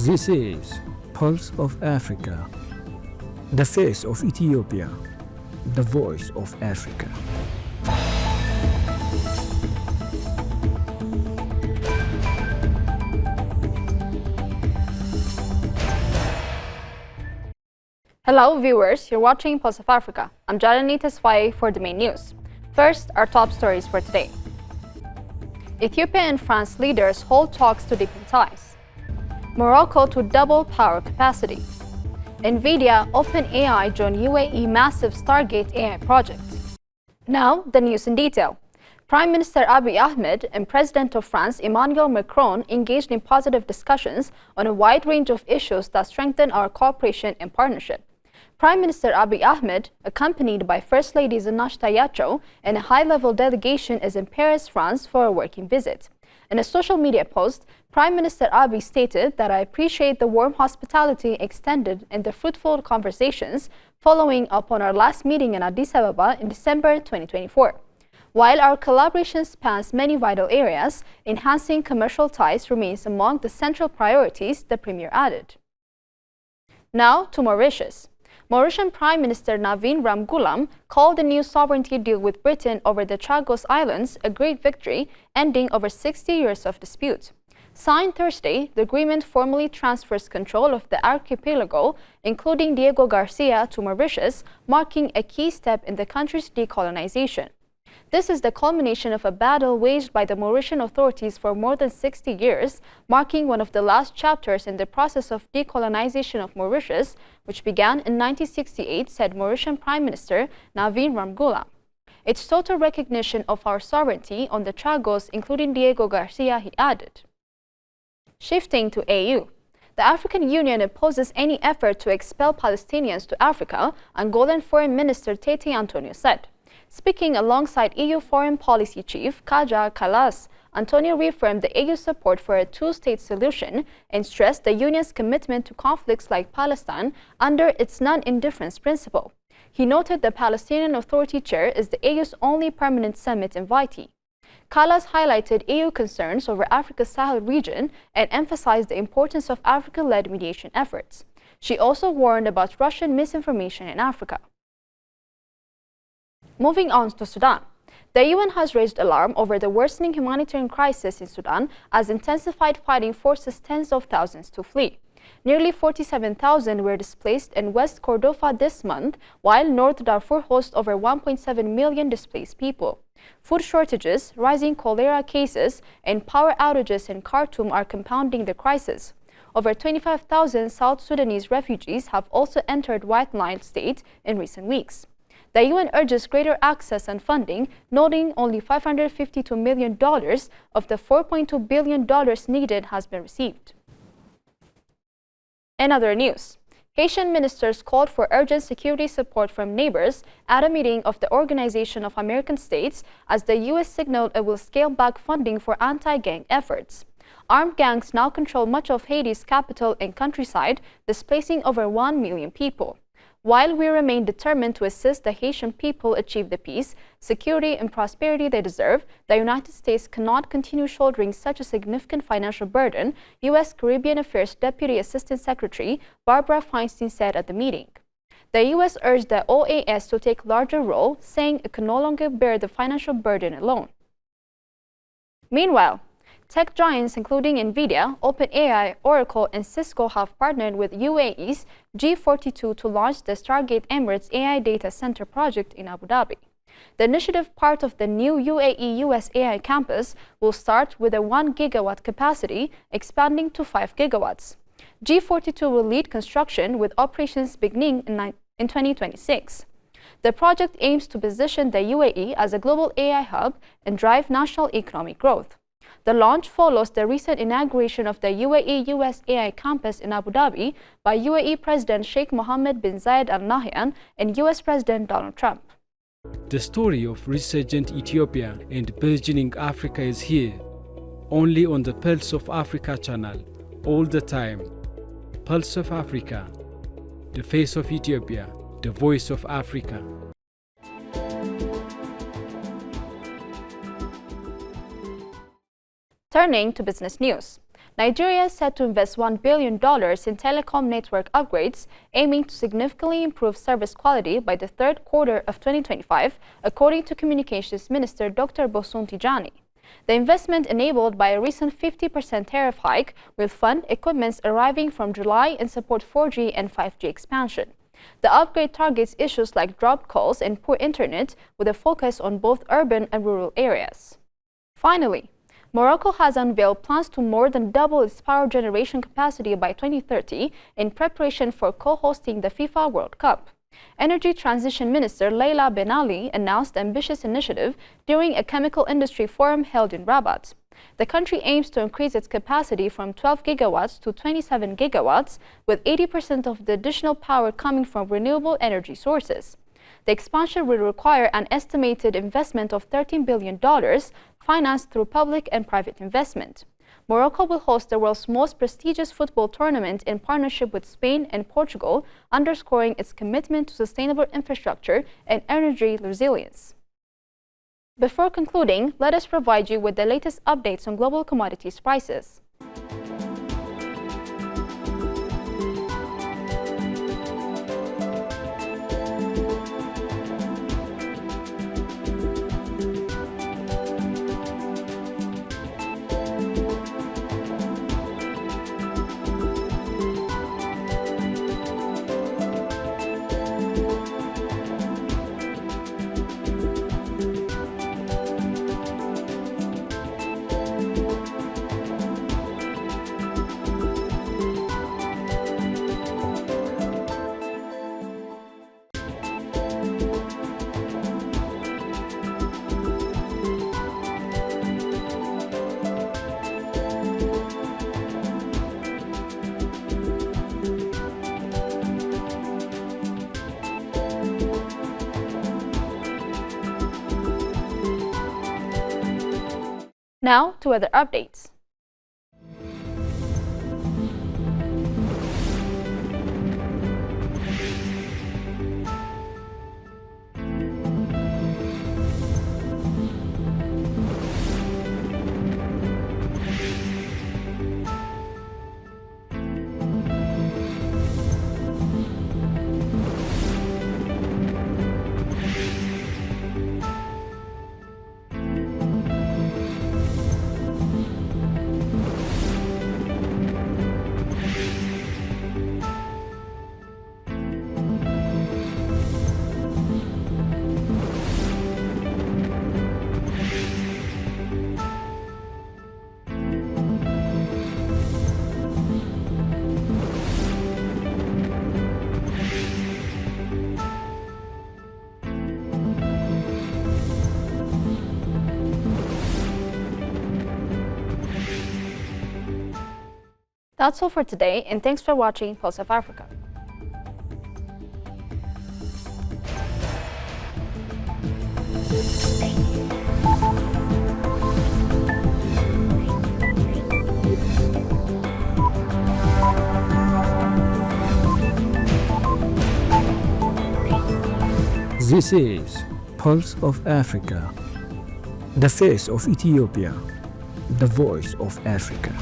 This is Pulse of Africa, the face of Ethiopia, the voice of Africa. Hello viewers, you're watching Pulse of Africa. I'm Jalani Tesfaye for the main news. First, our top stories for today. Ethiopia and France leaders hold talks to deepen ties. Morocco to double power capacity. NVIDIA, OpenAI join UAE massive Stargate AI project. Now, the news in detail. Prime Minister Abiy Ahmed and President of France Emmanuel Macron engaged in positive discussions on a wide range of issues that strengthen our cooperation and partnership. Prime Minister Abiy Ahmed, accompanied by First Lady Zinashta Yacho and a high-level delegation, is in Paris, France for a working visit. In a social media post, Prime Minister Abiy stated that I appreciate the warm hospitality extended and the fruitful conversations following up on our last meeting in Addis Ababa in December 2024. While our collaboration spans many vital areas, enhancing commercial ties remains among the central priorities, the Premier added. Now to Mauritius. Mauritian Prime Minister Navin Ramgoolam called the new sovereignty deal with Britain over the Chagos Islands a great victory, ending over 60 years of dispute. Signed Thursday, the agreement formally transfers control of the archipelago, including Diego Garcia, to Mauritius, marking a key step in the country's decolonization. This is the culmination of a battle waged by the Mauritian authorities for more than 60 years, marking one of the last chapters in the process of decolonization of Mauritius, which began in 1968, said Mauritian Prime Minister Navin Ramgoolam. It's total recognition of our sovereignty on the Chagos, including Diego Garcia, he added. Shifting to AU. The African Union opposes any effort to expel Palestinians to Africa, Angolan Foreign Minister Tete Antonio said. Speaking alongside EU Foreign Policy Chief Kaja Kallas, Antonio reaffirmed the AU's support for a two-state solution and stressed the Union's commitment to conflicts like Palestine under its non-indifference principle. He noted the Palestinian Authority chair is the AU's only permanent summit invitee. Kallas highlighted EU concerns over Africa's Sahel region and emphasized the importance of Africa-led mediation efforts. She also warned about Russian misinformation in Africa. Moving on to Sudan. The UN has raised alarm over the worsening humanitarian crisis in Sudan as intensified fighting forces tens of thousands to flee. Nearly 47,000 were displaced in West Kordofan this month, while North Darfur hosts over 1.7 million displaced people. Food shortages, rising cholera cases, and power outages in Khartoum are compounding the crisis. Over 25,000 South Sudanese refugees have also entered White Nile State in recent weeks. The UN urges greater access and funding, noting only $552 million of the $4.2 billion needed has been received. In other news, Haitian ministers called for urgent security support from neighbors at a meeting of the Organization of American States as the U.S. signaled it will scale back funding for anti-gang efforts. Armed gangs now control much of Haiti's capital and countryside, displacing over 1 million people. While we remain determined to assist the Haitian people achieve the peace, security, and prosperity they deserve, the United States cannot continue shouldering such a significant financial burden, U.S. Caribbean Affairs Deputy Assistant Secretary Barbara Feinstein said at the meeting. The U.S. urged the OAS to take a larger role, saying it can no longer bear the financial burden alone. Meanwhile, tech giants including NVIDIA, OpenAI, Oracle, and Cisco have partnered with UAE's G42 to launch the Stargate Emirates AI Data Center project in Abu Dhabi. The initiative, part of the new UAE-US AI campus, will start with a 1 gigawatt capacity, expanding to 5 gigawatts. G42 will lead construction with operations beginning in 2026. The project aims to position the UAE as a global AI hub and drive national economic growth. The launch follows the recent inauguration of the UAE-US AI campus in Abu Dhabi by UAE President Sheikh Mohammed bin Zayed Al Nahyan and US President Donald Trump. The story of resurgent Ethiopia and burgeoning Africa is here, only on the Pulse of Africa channel, all the time. Pulse of Africa, the face of Ethiopia, the voice of Africa. Turning to business news. Nigeria is set to invest $1 billion in telecom network upgrades, aiming to significantly improve service quality by the third quarter of 2025, according to Communications Minister Dr. Bosun Tijani. The investment, enabled by a recent 50% tariff hike, will fund equipments arriving from July and support 4G and 5G expansion. The upgrade targets issues like dropped calls and poor internet, with a focus on both urban and rural areas. Finally, Morocco has unveiled plans to more than double its power generation capacity by 2030 in preparation for co-hosting the FIFA World Cup. Energy Transition Minister Leila Ben Ali announced the ambitious initiative during a chemical industry forum held in Rabat. The country aims to increase its capacity from 12 gigawatts to 27 gigawatts, with 80% of the additional power coming from renewable energy sources. The expansion will require an estimated investment of $13 billion, financed through public and private investment. Morocco will host the world's most prestigious football tournament in partnership with Spain and Portugal, underscoring its commitment to sustainable infrastructure and energy resilience. Before concluding, let us provide you with the latest updates on global commodities prices. Now to other updates. That's all for today, and thanks for watching Pulse of Africa. This is Pulse of Africa, the face of Ethiopia, the voice of Africa.